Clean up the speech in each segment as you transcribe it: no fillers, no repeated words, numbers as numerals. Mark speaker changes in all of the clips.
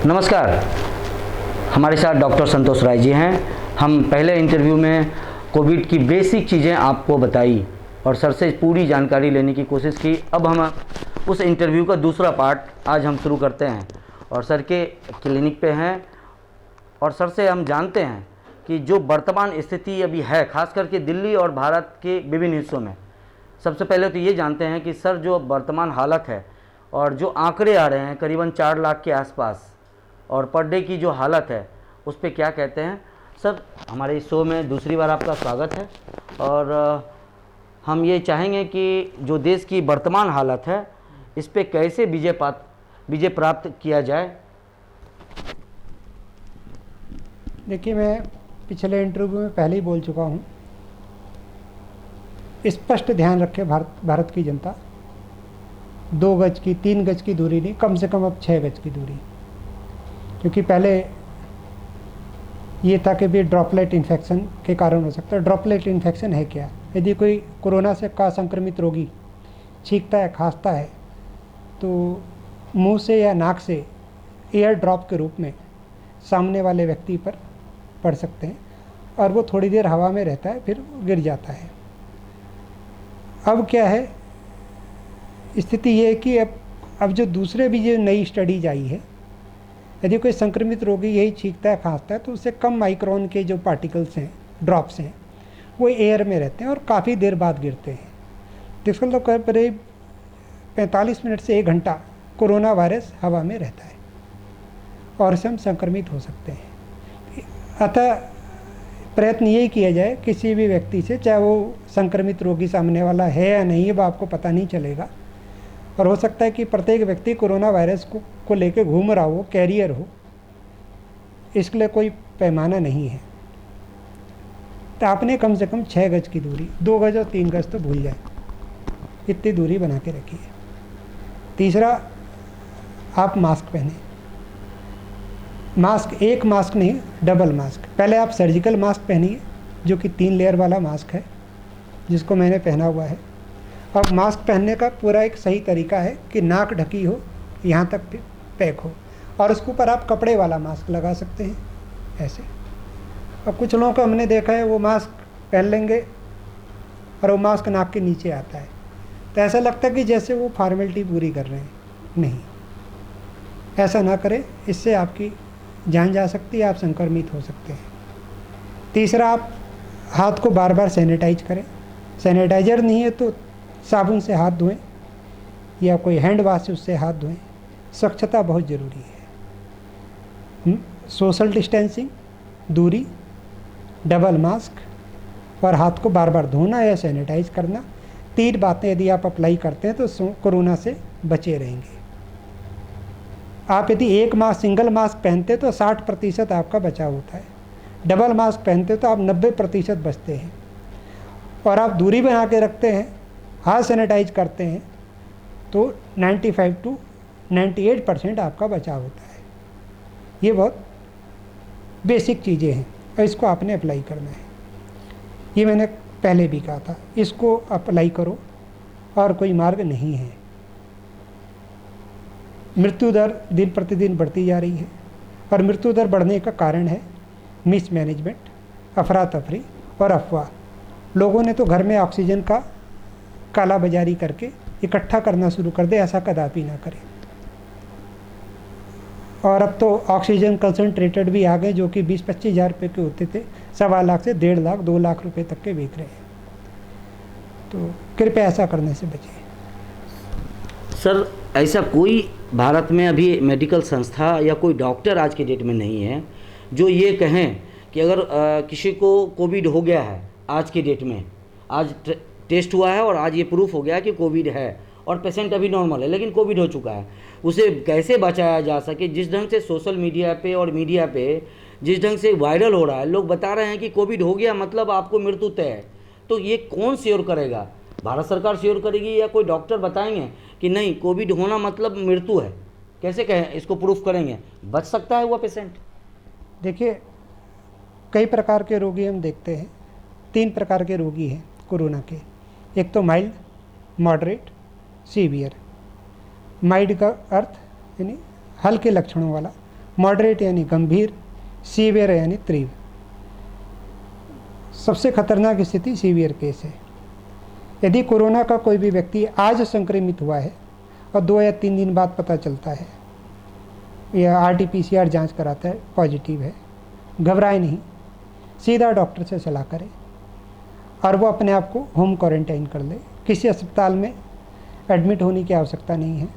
Speaker 1: नमस्कार, हमारे साथ डॉक्टर संतोष राय जी हैं। हम पहले इंटरव्यू में कोविड की बेसिक चीज़ें आपको बताई और सर से पूरी जानकारी लेने की कोशिश की। अब हम उस इंटरव्यू का दूसरा पार्ट आज हम शुरू करते हैं और सर के क्लिनिक पे हैं और सर से हम जानते हैं कि जो वर्तमान स्थिति अभी है, खास करके दिल्ली और भारत के विभिन्न हिस्सों में। सबसे पहले तो ये जानते हैं कि सर जो वर्तमान हालत है और जो आंकड़े आ रहे हैं करीबन 4 लाख के आसपास और पर डे की जो हालत है उस पर क्या कहते हैं। सर, हमारे इस शो में दूसरी बार आपका स्वागत है और हम ये चाहेंगे कि जो देश की वर्तमान हालत है इस पे कैसे विजय प्राप्त किया जाए।
Speaker 2: देखिए, मैं पिछले इंटरव्यू में पहले ही बोल चुका हूँ, स्पष्ट ध्यान रखे भारत की जनता, 2 गज की 3 गज की दूरी नहीं, कम से कम अब 6 गज की दूरी। क्योंकि पहले ये था कि भी ड्रॉपलेट इन्फेक्शन के कारण हो सकता है। ड्रॉपलेट इन्फेक्शन है क्या? यदि कोई कोरोना से का संक्रमित रोगी छींकता है, खांसता है, तो मुंह से या नाक से एयर ड्रॉप के रूप में सामने वाले व्यक्ति पर पड़ सकते हैं और वो थोड़ी देर हवा में रहता है, फिर गिर जाता है। अब क्या है स्थिति, ये है कि अब जो दूसरे भी जो नई स्टडीज आई है, यदि कोई संक्रमित रोगी यही छींकता है, खांसता है, तो उससे कम माइक्रोन के जो पार्टिकल्स हैं, ड्रॉप्स हैं, वो एयर में रहते हैं और काफ़ी देर बाद गिरते हैं। जिसका मतलब करीब 45 मिनट से 1 घंटा कोरोना वायरस हवा में रहता है और इससे हम संक्रमित हो सकते हैं। अतः प्रयत्न यही किया जाए किसी भी व्यक्ति से, चाहे वो संक्रमित रोगी सामने वाला है या नहीं है, वो आपको पता नहीं चलेगा। और हो सकता है कि प्रत्येक व्यक्ति कोरोना वायरस को लेकर घूम रहा हो, कैरियर हो, इसके लिए कोई पैमाना नहीं है। तो आपने कम से कम 6 गज की दूरी, 2 गज और 3 गज तो भूल जाए, इतनी दूरी बना के रखिए। तीसरा, आप मास्क पहने। मास्क एक मास्क नहीं, डबल मास्क। पहले आप सर्जिकल मास्क पहनिए, जो कि 3 लेयर वाला मास्क है, जिसको मैंने पहना हुआ है। अब मास्क पहनने का पूरा एक सही तरीका है कि नाक ढकी हो, यहाँ तक पैक हो, और उसके ऊपर आप कपड़े वाला मास्क लगा सकते हैं ऐसे। अब कुछ लोगों को हमने देखा है, वो मास्क पहन लेंगे और वो मास्क नाक के नीचे आता है, तो ऐसा लगता है कि जैसे वो फॉर्मेलिटी पूरी कर रहे हैं। नहीं, ऐसा ना करें, इससे आपकी जान जा सकती है, आप संक्रमित हो सकते हैं। तीसरा, आप हाथ को बार बार सैनिटाइज करें। सैनिटाइजर नहीं है तो साबुन से हाथ धोएं या कोई हैंड वाश से उससे हाथ धोएं। स्वच्छता बहुत ज़रूरी है। सोशल डिस्टेंसिंग, दूरी, डबल मास्क और हाथ को बार बार धोना या सैनिटाइज करना, 3 बातें यदि आप अप्लाई करते हैं तो कोरोना से बचे रहेंगे। आप यदि एक मास्क, सिंगल मास्क पहनते तो 60% आपका बचाव होता है। डबल मास्क पहनते तो आप 90% बचते हैं। और आप दूरी बना के रखते हैं, हाथ सैनिटाइज करते हैं, तो 95 to 98% आपका बचाव होता है। ये बहुत बेसिक चीज़ें हैं और इसको आपने अप्लाई करना है। ये मैंने पहले भी कहा था, इसको अप्लाई करो और कोई मार्ग नहीं है। मृत्यु दर दिन प्रतिदिन बढ़ती जा रही है और मृत्यु दर बढ़ने का कारण है मिसमैनेजमेंट, अफरा तफरी और अफवाह। लोगों ने तो घर में ऑक्सीजन का काला बाजारी करके इकट्ठा करना शुरू कर दे, ऐसा कदापि ना करें। और अब तो ऑक्सीजन कंसनट्रेटेड भी आ गए, जो कि 20-25 हज़ार रुपये के होते थे, 1.25 लाख से 1.5 लाख 2 लाख रुपए तक के बिक रहे हैं। तो कृपया ऐसा करने से बचें।
Speaker 1: सर, ऐसा कोई भारत में अभी मेडिकल संस्था या कोई डॉक्टर आज के डेट में नहीं है जो ये कहें कि अगर किसी को कोविड हो गया है आज के डेट में, आज टेस्ट हुआ है और आज ये प्रूफ हो गया कि कोविड है और पेशेंट अभी नॉर्मल है लेकिन कोविड हो चुका है, उसे कैसे बचाया जा सके। जिस ढंग से सोशल मीडिया पे और मीडिया पे जिस ढंग से वायरल हो रहा है, लोग बता रहे हैं कि कोविड हो गया मतलब आपको मृत्यु तय है, तो ये कौन श्योर करेगा? भारत सरकार श्योर करेगी या कोई डॉक्टर बताएंगे कि नहीं कोविड होना मतलब मृत्यु है? कैसे कहें, इसको प्रूफ करेंगे? बच सकता है वो पेशेंट?
Speaker 2: देखिए, कई प्रकार के रोगी हम देखते हैं। 3 प्रकार के रोगी हैं कोरोना के। एक तो माइल्ड, मॉडरेट, सीवियर। माइल्ड का अर्थ यानी हल्के लक्षणों वाला, मॉडरेट यानी गंभीर, सीवियर यानी तीव्र। सबसे खतरनाक स्थिति सीवियर केस है। यदि कोरोना का कोई भी व्यक्ति आज संक्रमित हुआ है और 2 या 3 दिन बाद पता चलता है या RT-PCR जांच कराता है पॉजिटिव है, घबराए नहीं, सीधा डॉक्टर से सलाह करें और वो अपने आप को होम क्वारंटाइन कर ले। किसी अस्पताल में एडमिट होने की आवश्यकता नहीं है।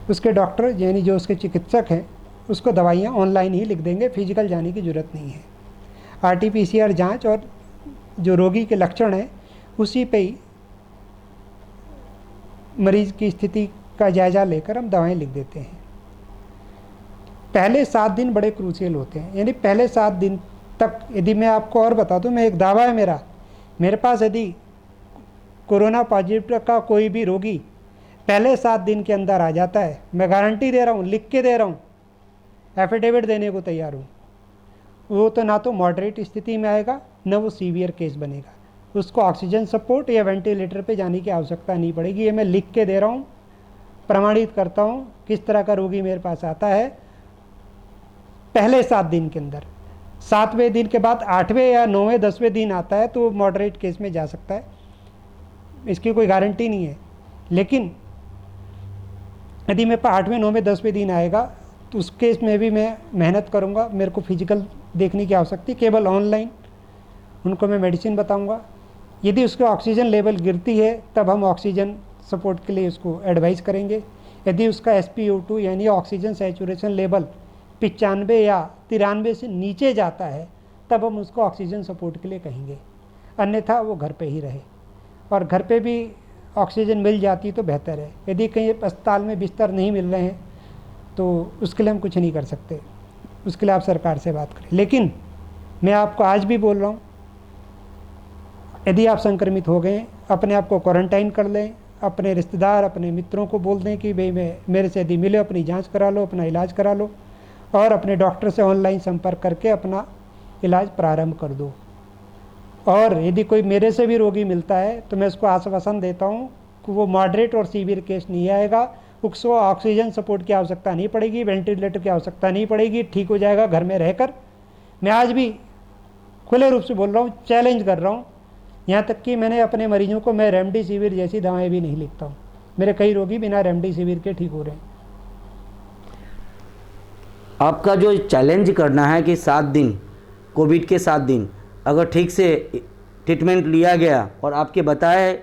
Speaker 2: उसके डॉक्टर यानी जो उसके चिकित्सक हैं उसको दवाइयाँ ऑनलाइन ही लिख देंगे, फिजिकल जाने की ज़रूरत नहीं है। RT-PCR जांच और जो रोगी के लक्षण हैं उसी पे ही मरीज़ की स्थिति का जायज़ा लेकर हम दवाएं लिख देते हैं। पहले 7 दिन बड़े क्रूशियल होते हैं, यानी पहले 7 दिन तक यदि मैं आपको और बता दूं, मैं एक दावा है मेरे पास यदि कोरोना पॉजिटिव का कोई भी रोगी पहले 7 दिन के अंदर आ जाता है, मैं गारंटी दे रहा हूँ, लिख के दे रहा हूँ, एफिडेविट देने को तैयार हूँ, वो तो ना तो मॉडरेट स्थिति में आएगा न वो सीवियर केस बनेगा। उसको ऑक्सीजन सपोर्ट या वेंटिलेटर पे जाने की आवश्यकता नहीं पड़ेगी। ये मैं लिख के दे रहा हूँ, प्रमाणित करता हूँ किस तरह का रोगी मेरे पास आता है पहले 7 दिन के अंदर। 7वें दिन के बाद 8वें या 9वें 10वें दिन आता है तो मॉडरेट केस में जा सकता है, इसकी कोई गारंटी नहीं है। लेकिन यदि मेरे पास 8वें 9वें 10वें दिन आएगा तो उस केस में भी मैं मेहनत करूँगा, मेरे को फिजिकल देखने की आवश्यकता, केवल ऑनलाइन उनको मैं मेडिसिन बताऊँगा। यदि उसका ऑक्सीजन लेवल गिरती है तब हम ऑक्सीजन सपोर्ट के लिए उसको एडवाइस करेंगे। यदि उसका SpO2 यानी ऑक्सीजन सैचुरेशन लेवल 95 या 93 से नीचे जाता है तब हम उसको ऑक्सीजन सपोर्ट के लिए कहेंगे, अन्यथा वो घर पे ही रहे। और घर पे भी ऑक्सीजन मिल जाती तो बेहतर है। यदि कहीं अस्पताल में बिस्तर नहीं मिल रहे हैं तो उसके लिए हम कुछ नहीं कर सकते, उसके लिए आप सरकार से बात करें। लेकिन मैं आपको आज भी बोल रहा हूँ, यदि आप संक्रमित हो गए अपने आप को क्वारंटाइन कर लें, अपने रिश्तेदार अपने मित्रों को बोल दें कि भाई मेरे से यदि मिले अपनी जांच करा लो, अपना इलाज करा लो और अपने डॉक्टर से ऑनलाइन संपर्क करके अपना इलाज प्रारंभ कर दो। और यदि कोई मेरे से भी रोगी मिलता है तो मैं उसको आश्वासन देता हूँ कि वो मॉडरेट और सीवियर केस नहीं आएगा, उसको ऑक्सीजन सपोर्ट की आवश्यकता नहीं पड़ेगी, वेंटिलेटर की आवश्यकता नहीं पड़ेगी, ठीक हो जाएगा घर में रहकर। मैं आज भी खुले रूप से बोल रहा हूँ, चैलेंज कर रहा हूँ, यहाँ तक कि मैंने अपने मरीजों को मैं रेमडेसिविर जैसी दवाएं भी नहीं लिखता हूँ। मेरे कई रोगी बिना रेमडेसिविर के ठीक हो रहे हैं।
Speaker 1: आपका जो चैलेंज करना है कि 7 दिन, कोविड के 7 दिन अगर ठीक से ट्रीटमेंट लिया गया और आपके बताए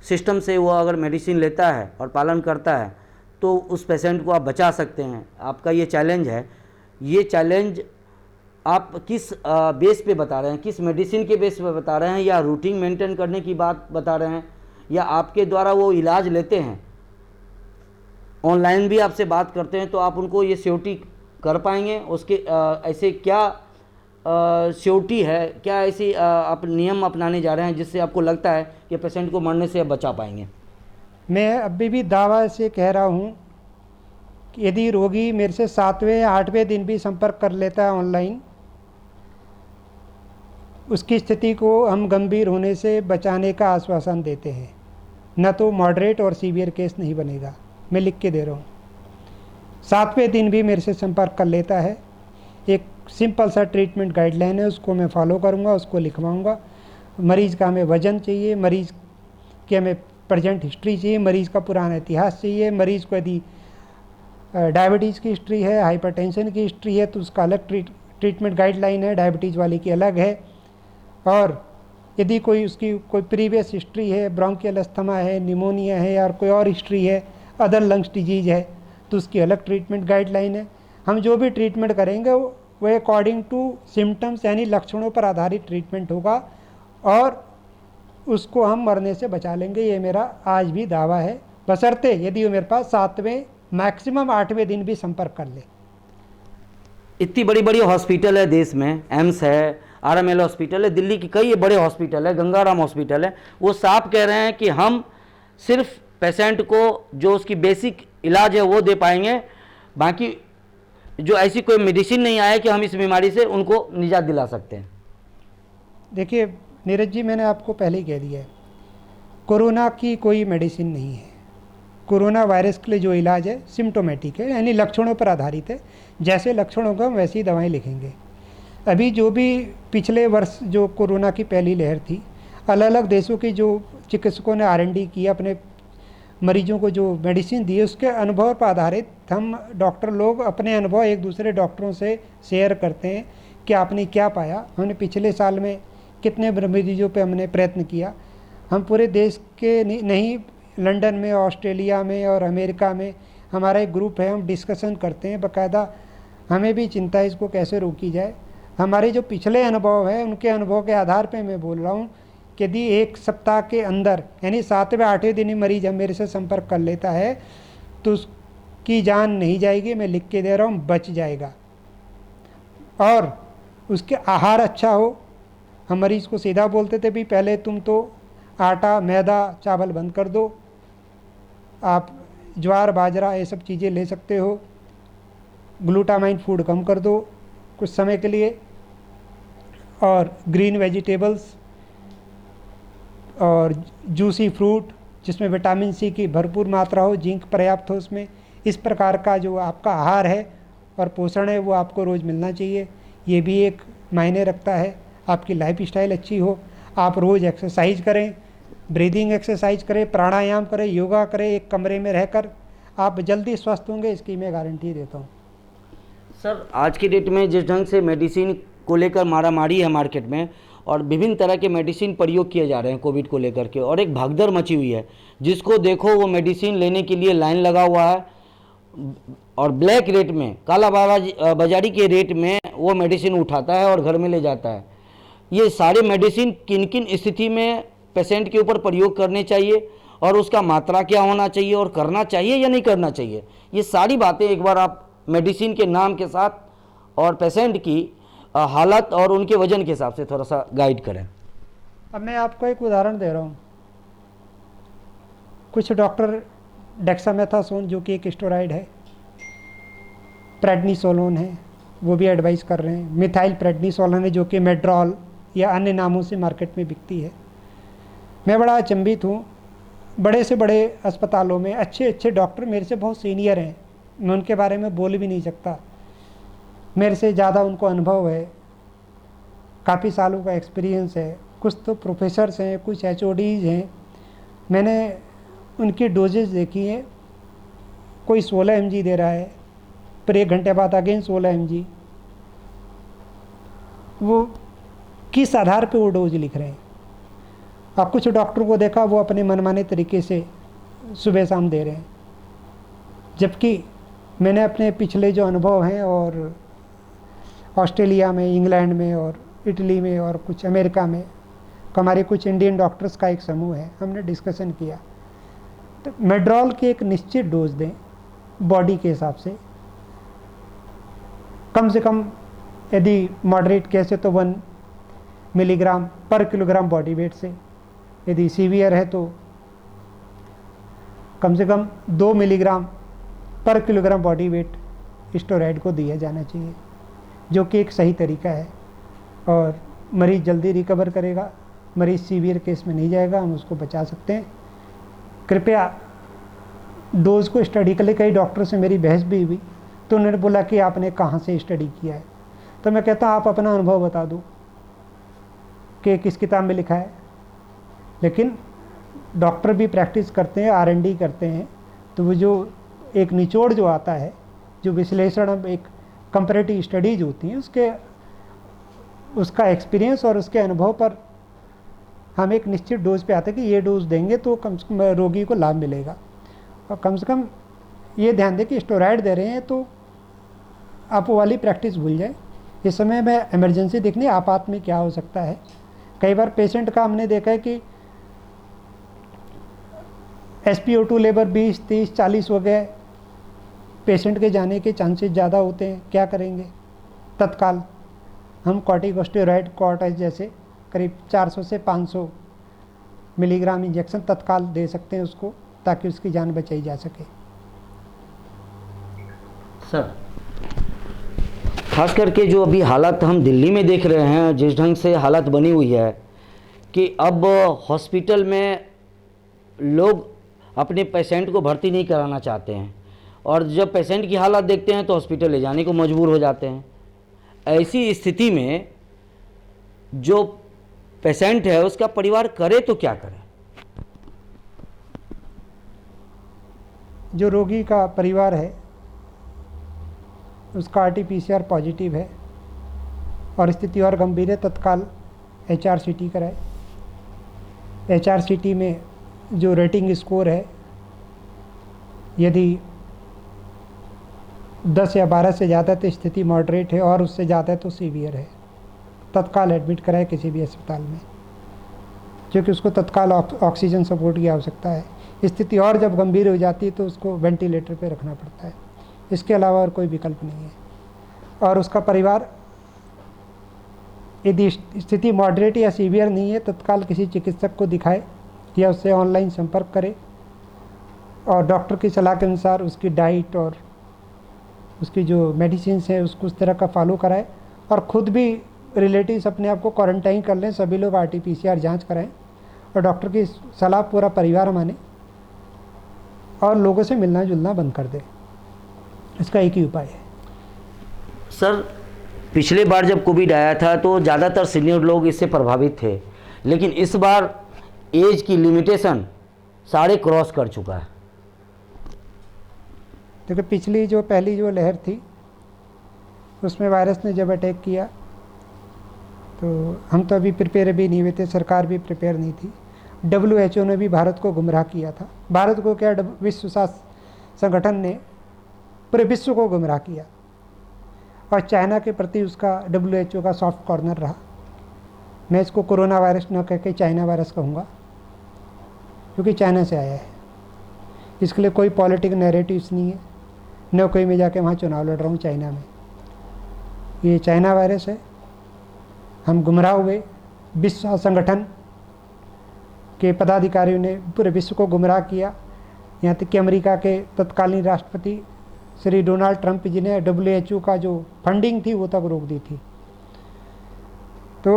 Speaker 1: सिस्टम से वो अगर मेडिसिन लेता है और पालन करता है तो उस पेशेंट को आप बचा सकते हैं। आपका ये चैलेंज है। ये चैलेंज आप किस बेस पे बता रहे हैं, किस मेडिसिन के बेस पे बता रहे हैं, या रूटीन मेंटेन करने की बात बता रहे हैं, या आपके द्वारा वो इलाज लेते हैं, ऑनलाइन भी आपसे बात करते हैं तो आप उनको ये सियोरिटी कर पाएंगे? उसके ऐसे क्या सियोरिटी है, क्या ऐसी आप नियम अपनाने जा रहे हैं जिससे आपको लगता है कि पेशेंट को मरने से बचा पाएंगे?
Speaker 2: मैं अभी भी दावा से कह रहा हूँ कि यदि रोगी मेरे से 7वें या 8वें दिन भी संपर्क कर लेता है ऑनलाइन, उसकी स्थिति को हम गंभीर होने से बचाने का आश्वासन देते हैं, न तो मॉडरेट और सीवियर केस नहीं बनेगा। मैं लिख के दे रहा हूँ। 7वें दिन भी मेरे से संपर्क कर लेता है, एक सिंपल सा ट्रीटमेंट गाइडलाइन है, उसको मैं फॉलो करूँगा, उसको लिखवाऊँगा। मरीज़ का हमें वजन चाहिए, मरीज़ की हमें प्रेजेंट हिस्ट्री चाहिए, मरीज़ का पुराना इतिहास चाहिए, मरीज़ को यदि डायबिटीज़ की हिस्ट्री है, हाइपरटेंशन की हिस्ट्री है तो उसका अलग ट्रीटमेंट गाइडलाइन है, डायबिटीज़ वाले की अलग है। और यदि कोई उसकी कोई प्रीवियस हिस्ट्री है, ब्रोंकियल अस्थमा है, निमोनिया है और कोई और हिस्ट्री है, अदर लंग्स डिजीज है तो उसकी अलग ट्रीटमेंट गाइडलाइन है। हम जो भी ट्रीटमेंट करेंगे वो अकॉर्डिंग टू सिम्टम्स यानी लक्षणों पर आधारित ट्रीटमेंट होगा और उसको हम मरने से बचा लेंगे। ये मेरा आज भी दावा है, बशर्ते यदि वो मेरे पास 7वें मैक्सिमम 8वें दिन भी संपर्क कर ले।
Speaker 1: इतनी बड़ी बड़ी हॉस्पिटल है देश में, एम्स है, RML हॉस्पिटल है, दिल्ली की कई बड़े हॉस्पिटल है, गंगाराम हॉस्पिटल है, वो साफ कह रहे हैं कि हम सिर्फ पेशेंट को जो उसकी बेसिक इलाज है वो दे पाएंगे, बाकी जो ऐसी कोई मेडिसिन नहीं आए कि हम इस बीमारी से उनको निजात दिला सकते हैं।
Speaker 2: देखिए नीरज जी, मैंने आपको पहले ही कह दिया है, कोरोना की कोई मेडिसिन नहीं है, कोरोना वायरस के लिए जो इलाज है सिम्टोमेटिक है, यानी लक्षणों पर आधारित है। जैसे लक्षण होगा हम वैसी दवाएं लिखेंगे। अभी जो भी पिछले वर्ष जो कोरोना की पहली लहर थी, अलग अलग देशों की जो चिकित्सकों ने R&D की, अपने मरीजों को जो मेडिसिन दी, उसके अनुभव पर आधारित हम डॉक्टर लोग अपने अनुभव एक दूसरे डॉक्टरों से शेयर करते हैं कि आपने क्या पाया। हमने पिछले साल में कितने मरीजों पे हमने प्रयत्न किया। हम पूरे देश के नहीं, लंदन में, ऑस्ट्रेलिया में और अमेरिका में हमारा एक ग्रुप है, हम डिस्कशन करते हैं बाकायदा। हमें भी चिंता है इसको कैसे रोकी जाए। हमारे जो पिछले अनुभव है उनके अनुभव के आधार पे मैं बोल रहा हूँ कि यदि एक सप्ताह के अंदर, यानी 7वें 8वें दिन ही मरीज हम मेरे से संपर्क कर लेता है तो उसकी जान नहीं जाएगी, मैं लिख के दे रहा हूँ, बच जाएगा। और उसके आहार अच्छा हो। हम मरीज को सीधा बोलते थे भी पहले तुम तो आटा, मैदा, चावल बंद कर दो, आप ज्वार, बाजरा ये सब चीज़ें ले सकते हो, ग्लूटामाइन फूड कम कर दो कुछ समय के लिए, और ग्रीन वेजिटेबल्स और जूसी फ्रूट जिसमें विटामिन सी की भरपूर मात्रा हो, जिंक पर्याप्त हो उसमें। इस प्रकार का जो आपका आहार है और पोषण है वो आपको रोज़ मिलना चाहिए। ये भी एक मायने रखता है। आपकी लाइफ स्टाइल अच्छी हो, आप रोज़ एक्सरसाइज करें, ब्रीदिंग एक्सरसाइज करें, प्राणायाम करें, योगा करें, एक कमरे में रहकर आप जल्दी स्वस्थ होंगे, इसकी मैं गारंटी देता हूँ।
Speaker 1: सर, आज की डेट में जिस ढंग से मेडिसिन को लेकर मारामारी है मार्केट में, और विभिन्न तरह के मेडिसिन प्रयोग किए जा रहे हैं कोविड को लेकर के, और एक भागदौड़ मची हुई है, जिसको देखो वो मेडिसिन लेने के लिए लाइन लगा हुआ है, और ब्लैक रेट में, काला बाजारी के रेट में वो मेडिसिन उठाता है और घर में ले जाता है। ये सारे मेडिसिन किन किन स्थिति में पेशेंट के ऊपर प्रयोग करने चाहिए, और उसका मात्रा क्या होना चाहिए, और करना चाहिए या नहीं करना चाहिए, ये सारी बातें एक बार आप मेडिसिन के नाम के साथ और पेशेंट की हालत और उनके वजन के हिसाब से थोड़ा सा गाइड करें।
Speaker 2: अब मैं आपको एक उदाहरण दे रहा हूँ। कुछ डॉक्टर डेक्सामेथासोन जो कि एक स्टेरॉइड है, प्रेडनिसोलोन है, वो भी एडवाइस कर रहे हैं। मिथाइल प्रेडनिसोलोन है जो कि मेड्रॉल या अन्य नामों से मार्केट में बिकती है। मैं बड़ा अचंभित हूँ, बड़े से बड़े अस्पतालों में अच्छे अच्छे डॉक्टर मेरे से बहुत सीनियर हैं, मैं उनके बारे में बोल भी नहीं सकता, मेरे से ज़्यादा उनको अनुभव है, काफ़ी सालों का एक्सपीरियंस है। कुछ तो प्रोफेसर्स हैं, कुछ HODs हैं। मैंने उनकी डोजेज देखी है, कोई 16 mg दे रहा है, फिर 1 घंटे बाद अगेन 16 mg। वो किस आधार पे वो डोज लिख रहे हैं? और कुछ डॉक्टर को देखा वो अपने मनमाने तरीके से सुबह शाम दे रहे हैं। जबकि मैंने अपने पिछले जो अनुभव हैं, और ऑस्ट्रेलिया में, इंग्लैंड में और इटली में और कुछ अमेरिका में, हमारे कुछ इंडियन डॉक्टर्स का एक समूह है, हमने डिस्कशन किया। तो मेड्रॉल की एक निश्चित डोज दें बॉडी के हिसाब से, कम से कम यदि मॉडरेट केस है तो 1 मिलीग्राम पर किलोग्राम बॉडी वेट से, यदि सीवियर है तो कम से कम 2 मिलीग्राम पर किलोग्राम बॉडी वेट स्टेरॉइड को दिया जाना चाहिए, जो कि एक सही तरीका है। और मरीज़ जल्दी रिकवर करेगा, मरीज़ सीवियर केस में नहीं जाएगा, हम उसको बचा सकते हैं। कृपया डोज को स्टडी के लिए, कई डॉक्टर से मेरी बहस भी हुई तो उन्होंने बोला कि आपने कहाँ से स्टडी किया है। तो मैं कहता हूँ आप अपना अनुभव बता दो कि किस किताब में लिखा है। लेकिन डॉक्टर भी प्रैक्टिस करते हैं, R&D करते हैं, तो वो जो एक निचोड़ जो आता है, जो विश्लेषण, एक कंपैरेटिव स्टडीज होती हैं, उसका एक्सपीरियंस और उसके अनुभव पर हम एक निश्चित डोज पे आते हैं कि ये डोज देंगे तो कम से कम रोगी को लाभ मिलेगा। और कम से कम ये ध्यान दें कि स्टेरॉइड दे रहे हैं तो आप वो वाली प्रैक्टिस भूल जाए। इस समय में इमरजेंसी देखनी आपात में क्या हो सकता है। कई बार पेशेंट का हमने देखा है कि SpO2 लेवल 20, 30, 40 हो गए, पेशेंट के जाने के चांसेस ज़्यादा होते हैं। क्या करेंगे? तत्काल हम कॉर्टिकोस्टेरॉइड, कॉर्टेज जैसे करीब 400 से 500 मिलीग्राम इंजेक्शन तत्काल दे सकते हैं उसको, ताकि उसकी जान बचाई जा सके।
Speaker 1: सर, खास करके जो अभी हालत हम दिल्ली में देख रहे हैं, जिस ढंग से हालत बनी हुई है कि अब हॉस्पिटल में लोग अपने पेशेंट को भर्ती नहीं कराना चाहते हैं, और जब पेशेंट की हालत देखते हैं तो हॉस्पिटल ले जाने को मजबूर हो जाते हैं। ऐसी स्थिति में जो पेशेंट है उसका परिवार करे तो क्या करे?
Speaker 2: जो रोगी का परिवार है उसका RT-PCR पॉजिटिव है और स्थिति और गंभीर है, तत्काल HRCT कराए। HRCT में जो रेटिंग स्कोर है, यदि 10 या 12 से ज़्यादा तो स्थिति मॉडरेट है और उससे ज़्यादा तो सीवियर है। तत्काल एडमिट कराए किसी भी अस्पताल में, क्योंकि उसको तत्काल ऑक्सीजन सपोर्ट की आवश्यकता है। स्थिति और जब गंभीर हो जाती है तो उसको वेंटिलेटर पे रखना पड़ता है। इसके अलावा और कोई विकल्प नहीं है। और उसका परिवार यदि स्थिति मॉडरेट या सीवियर नहीं है, तत्काल किसी चिकित्सक को दिखाए या उससे ऑनलाइन संपर्क करे और डॉक्टर की सलाह के अनुसार उसकी डाइट और उसकी जो मेडिसिन है उसको उस तरह का फॉलो कराए, और ख़ुद भी रिलेटिव्स अपने आप को क्वारंटाइन कर लें। सभी लोग RT-PCR जाँच कराएं और डॉक्टर की सलाह पूरा परिवार माने और लोगों से मिलना जुलना बंद कर दे। इसका एक ही उपाय है।
Speaker 1: सर, पिछले बार जब कोविड आया था तो ज़्यादातर सीनियर लोग इससे प्रभावित थे, लेकिन इस बार एज की लिमिटेशन सारे क्रॉस कर चुका है।
Speaker 2: देखिए, पिछली जो पहली जो लहर थी उसमें वायरस ने जब अटैक किया तो हम तो अभी प्रिपेयर भी नहीं हुए थे, सरकार भी प्रिपेयर नहीं थी। WHO ने भी भारत को गुमराह किया था। भारत को क्या, विश्व स्वास्थ्य संगठन ने पूरे विश्व को गुमराह किया, और चाइना के प्रति उसका WHO का सॉफ्ट कॉर्नर रहा। मैं इसको कोरोना वायरस न कह के चाइना वायरस कहूँगा, क्योंकि चाइना से आया है। इसके लिए कोई पॉलिटिकल नैरेटिव्स नहीं है, न कोई मैं जाके वहाँ चुनाव लड़ रहा हूँ चाइना में। ये चाइना वायरस है। हम गुमराह हुए। विश्व स्वास्थ्य संगठन के पदाधिकारियों ने पूरे विश्व को गुमराह किया। यहाँ तक कि अमेरिका के तत्कालीन राष्ट्रपति श्री डोनाल्ड ट्रंप जी ने WHO का जो फंडिंग थी वो तक रोक दी थी। तो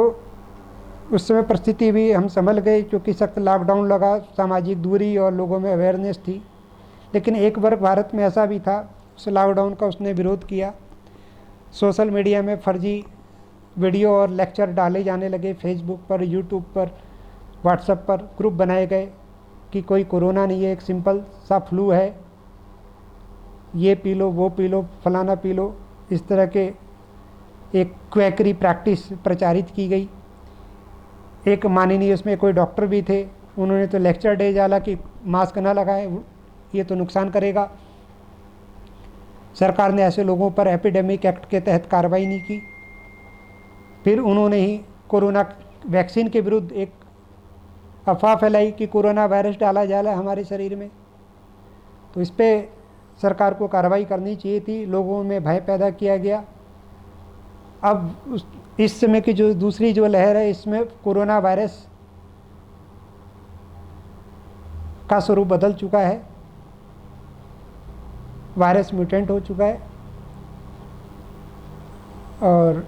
Speaker 2: उस समय परिस्थिति भी हम संभल गए, क्योंकि सख्त लॉकडाउन लगा, सामाजिक दूरी और लोगों में अवेयरनेस थी। लेकिन एक वर्ग भारत में ऐसा भी था, उस लॉकडाउन का उसने विरोध किया। सोशल मीडिया में फर्जी वीडियो और लेक्चर डाले जाने लगे। फेसबुक पर, यूट्यूब पर, व्हाट्सएप पर ग्रुप बनाए गए कि कोई कोरोना नहीं है, एक सिंपल सा फ्लू है, ये पी लो, वो पी लो, फलाना पी लो। इस तरह के एक क्वैकरी प्रैक्टिस प्रचारित की गई। एक माननीय उसमें कोई डॉक्टर भी थे, उन्होंने तो लेक्चर दे डाला कि मास्क ना लगाएं, ये तो नुकसान करेगा। सरकार ने ऐसे लोगों पर एपिडेमिक एक्ट के तहत कार्रवाई नहीं की। फिर उन्होंने ही कोरोना वैक्सीन के विरुद्ध एक अफवाह फैलाई कि कोरोना वायरस डाला जा रहा है हमारे शरीर में। तो इस पर सरकार को कार्रवाई करनी चाहिए थी। लोगों में भय पैदा किया गया। अब इस समय की जो दूसरी जो लहर है, इसमें कोरोना वायरस का स्वरूप बदल चुका है। वायरस म्यूटेंट हो चुका है और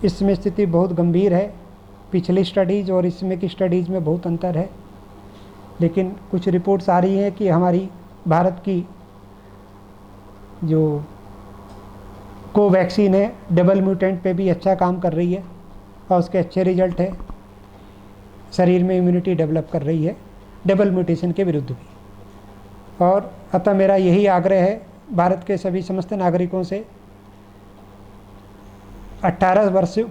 Speaker 2: इसमें स्थिति बहुत गंभीर है। पिछली स्टडीज़ और इसमें की स्टडीज़ में बहुत अंतर है। लेकिन कुछ रिपोर्ट्स आ रही हैं कि हमारी भारत की जो कोवैक्सीन है डबल म्यूटेंट पे भी अच्छा काम कर रही है और उसके अच्छे रिजल्ट है। शरीर में इम्यूनिटी डेवलप कर रही है डबल म्यूटेशन के विरुद्ध भी। और अतः मेरा यही आग्रह है भारत के सभी समस्त नागरिकों से, 18 वर्ष से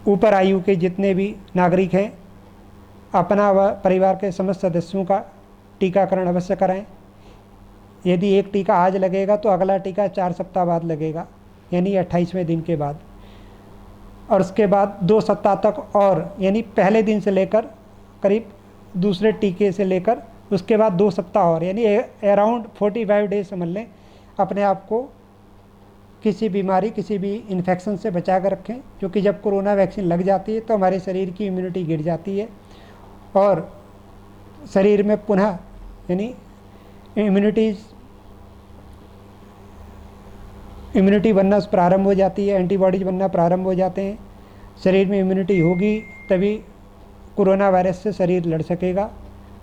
Speaker 2: ऊपर आयु के जितने भी नागरिक हैं, अपना व परिवार के समस्त सदस्यों का टीकाकरण अवश्य कराएं। यदि एक टीका आज लगेगा तो अगला टीका 4 सप्ताह बाद लगेगा, यानी 28वें दिन के बाद, और उसके बाद 2 सप्ताह तक, और यानी पहले दिन से लेकर करीब दूसरे टीके से लेकर उसके बाद 2 सप्ताह और, यानी अराउंड 45 डेज समझ लें, अपने आप को किसी बीमारी, किसी भी इन्फेक्शन से बचा कर रखें। क्योंकि जब कोरोना वैक्सीन लग जाती है तो हमारे शरीर की इम्यूनिटी गिर जाती है और शरीर में पुनः यानी इम्यूनिटी बनना प्रारंभ हो जाती है, एंटीबॉडीज बनना प्रारंभ हो जाते हैं। शरीर में इम्यूनिटी होगी तभी कोरोना वायरस से शरीर लड़ सकेगा।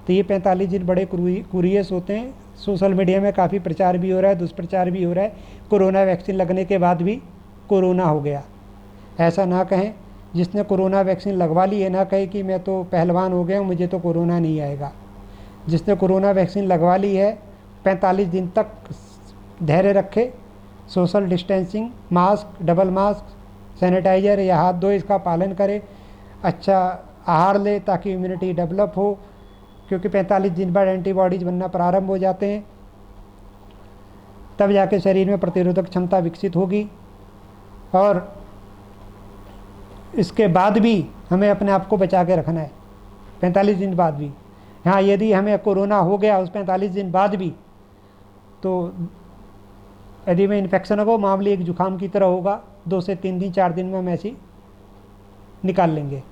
Speaker 2: तो तो ये 45 दिन बड़े कुरियस होते हैं। सोशल मीडिया में काफ़ी प्रचार भी हो रहा है, दुष्प्रचार भी हो रहा है, कोरोना वैक्सीन लगने के बाद भी कोरोना हो गया। ऐसा ना कहें, जिसने कोरोना वैक्सीन लगवा ली है ना कहे कि मैं तो पहलवान हो गया हूँ, मुझे तो कोरोना नहीं आएगा। जिसने कोरोना वैक्सीन लगवा ली है 45 दिन तक धैर्य रखे, social distancing, mask, double mask, sanitiser या हाथ धोए, इसका पालन करे, अच्छा आहार ले ताकि इम्यूनिटी डेवलप हो, क्योंकि 45 दिन बाद एंटीबॉडीज़ बनना प्रारंभ हो जाते हैं, तब जाके शरीर में प्रतिरोधक क्षमता विकसित होगी। और इसके बाद भी हमें अपने आप को बचा के रखना है 45 दिन बाद भी। हाँ, यदि हमें कोरोना हो गया उस 45 दिन बाद भी, तो यदि में इन्फेक्शन होगा, मामूली एक जुकाम की तरह होगा, 2 से 3 दिन 4 दिन में हम ऐसी निकाल लेंगे।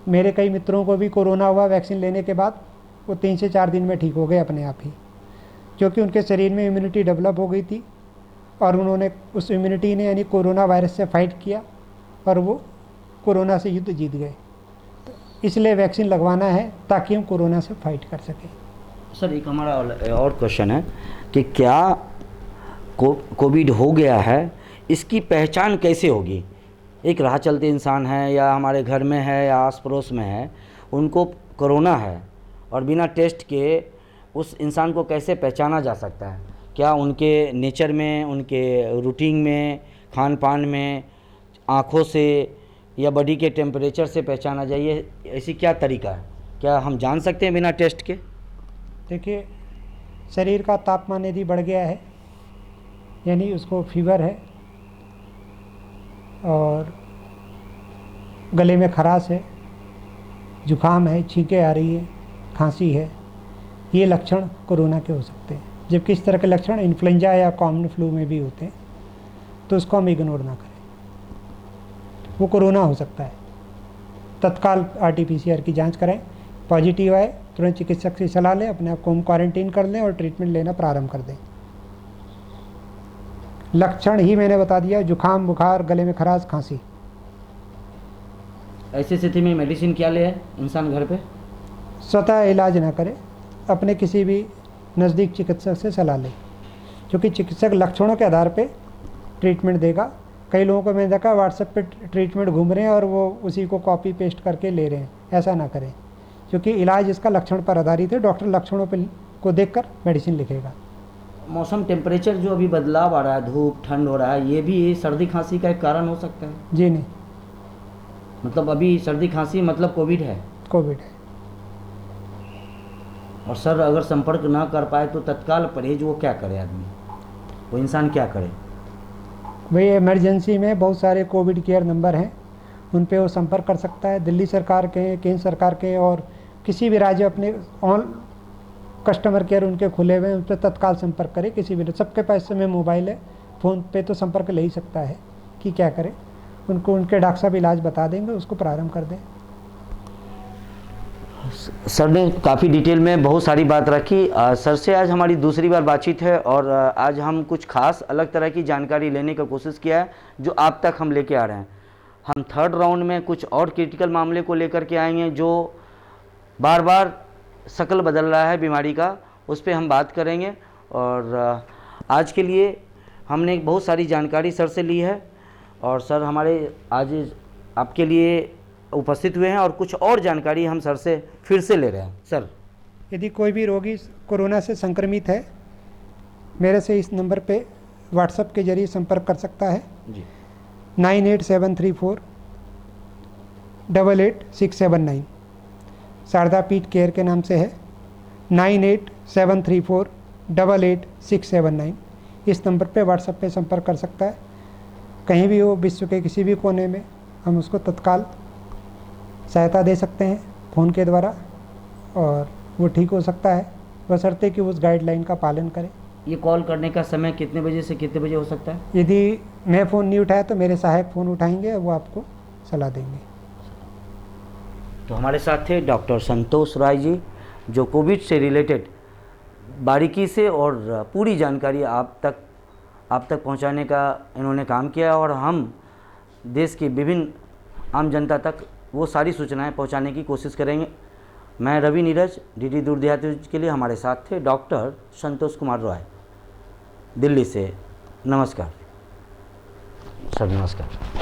Speaker 2: मेरे कई मित्रों को भी कोरोना हुआ वैक्सीन लेने के बाद, वो 3 से 4 दिन में ठीक हो गए अपने आप ही, क्योंकि उनके शरीर में इम्यूनिटी डेवलप हो गई थी और उन्होंने उस इम्यूनिटी ने यानी कोरोना वायरस से फाइट किया और वो कोरोना से युद्ध जीत गए। इसलिए वैक्सीन लगवाना है ताकि हम कोरोना से फाइट कर सकें।
Speaker 1: सर, एक हमारा और क्वेश्चन है कि क्या कोविड हो गया है, इसकी पहचान कैसे होगी? एक राह चलते इंसान है या हमारे घर में है या आस पड़ोस में है, उनको कोरोना है और बिना टेस्ट के उस इंसान को कैसे पहचाना जा सकता है? क्या उनके नेचर में, उनके रूटीन में, खान पान में, आँखों से या बॉडी के टेम्परेचर से पहचाना जाइए? ऐसी क्या तरीका है? क्या हम जान सकते हैं बिना टेस्ट के?
Speaker 2: देखिए, शरीर का तापमान यदि बढ़ गया है, यानी उसको फीवर है और गले में खराश है, जुकाम है, छींकें आ रही है, खांसी है, ये लक्षण कोरोना के हो सकते हैं। जबकि इस तरह के लक्षण इन्फ्लुएंजा या कॉमन फ्लू में भी होते हैं, तो उसको हम इग्नोर ना करें, वो कोरोना हो सकता है। तत्काल RT-PCR की जांच करें, पॉजिटिव आए तुरंत चिकित्सक से सलाह लें, अपने आप को होम क्वारंटीन कर लें और ट्रीटमेंट लेना प्रारंभ कर दें। लक्षण ही मैंने बता दिया, जुकाम, बुखार, गले में खराश, खांसी।
Speaker 1: ऐसी स्थिति में मेडिसिन क्या ले इंसान घर पे?
Speaker 2: स्वतः इलाज ना करे, अपने किसी भी नज़दीक चिकित्सक से सलाह लें, क्योंकि चिकित्सक लक्षणों के आधार पे ट्रीटमेंट देगा। कई लोगों को मैंने देखा व्हाट्सएप पे ट्रीटमेंट घूम रहे हैं और वो उसी को कॉपी पेस्ट करके ले रहे हैं। ऐसा ना करें, क्योंकि इलाज इसका लक्षण पर आधारित है। डॉक्टर लक्षणों को देखकर मेडिसिन लिखेगा।
Speaker 1: मौसम, टेम्परेचर जो अभी बदलाव आ रहा है, धूप ठंड हो रहा है, ये भी सर्दी खांसी का एक कारण हो सकता है?
Speaker 2: जी नहीं,
Speaker 1: मतलब अभी सर्दी खांसी मतलब कोविड है?
Speaker 2: कोविड है।
Speaker 1: और सर, अगर संपर्क ना कर पाए तो तत्काल परहेज वो क्या करे? आदमी, वो इंसान क्या करे?
Speaker 2: वही इमरजेंसी में बहुत सारे कोविड केयर नंबर हैं, उन पे वो संपर्क कर सकता है। दिल्ली सरकार के, केंद्र सरकार के और किसी भी राज्य अपने ऑन कस्टमर केयर उनके खुले हुए हैं, उन पर तत्काल संपर्क करें। किसी भी, सबके पास में मोबाइल है, फ़ोन पे तो संपर्क ले ही सकता है कि क्या करें। उनको उनके डॉक्टर साहब इलाज बता देंगे, उसको प्रारंभ कर दें।
Speaker 1: सर ने काफ़ी डिटेल में बहुत सारी बात रखी। सर से आज हमारी दूसरी बार बातचीत है और आज हम कुछ खास अलग तरह की जानकारी लेने की कोशिश किया है जो आप तक हम लेके आ रहे हैं। हम थर्ड राउंड में कुछ और क्रिटिकल मामले को लेकर के आएंगे जो बार बार शक्ल बदल रहा है बीमारी का, उस पर हम बात करेंगे। और आज के लिए हमने बहुत सारी जानकारी सर से ली है और सर हमारे आज आपके लिए उपस्थित हुए हैं और कुछ और जानकारी हम सर से फिर से ले रहे हैं। सर,
Speaker 2: यदि कोई भी रोगी कोरोना से संक्रमित है, मेरे से इस नंबर पे व्हाट्सएप के जरिए संपर्क कर सकता है
Speaker 1: जी।
Speaker 2: 9873488679 शारदा पीठ केयर के नाम से है। 9873488679 इस नंबर पे व्हाट्सएप पे संपर्क कर सकता है। कहीं भी हो, विश्व के किसी भी कोने में, हम उसको तत्काल सहायता दे सकते हैं फ़ोन के द्वारा और वो ठीक हो सकता है, बशर्ते कि उस गाइडलाइन का पालन करें।
Speaker 1: ये कॉल करने का समय कितने बजे से कितने बजे हो सकता है?
Speaker 2: यदि मैं फ़ोन नहीं उठाया तो मेरे सहायक फ़ोन उठाएंगे, वो आपको सलाह देंगे।
Speaker 1: तो हमारे साथ थे डॉक्टर संतोष राय जी, जो कोविड से रिलेटेड बारीकी से और पूरी जानकारी आप तक पहुंचाने का इन्होंने काम किया और हम देश की विभिन्न आम जनता तक वो सारी सूचनाएं पहुंचाने की कोशिश करेंगे। मैं रवि नीरज, डीडी दूर देहात न्यूज़ के लिए हमारे साथ थे डॉक्टर संतोष कुमार रॉय दिल्ली से। नमस्कार सर, नमस्कार।